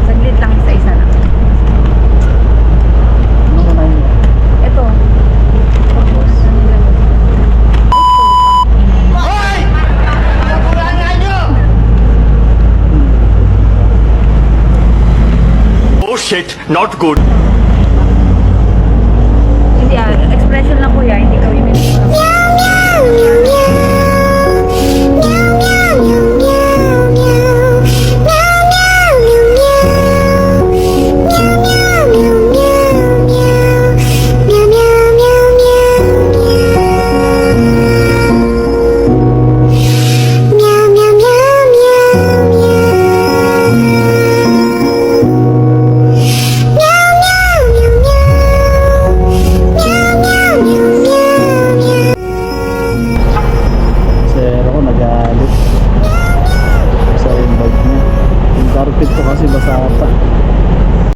Saglit lang, isa-isa lang. Ano ko na yun? Ito. Tapos, ano lang. Hoy! Kakulangan nyo! Oh shit, not good. Hindi expression lang kuya, hindi ka bibili mo lang. Sir ako nag-aalit sa yung bag niya. Yung carpet ko kasi basa pa.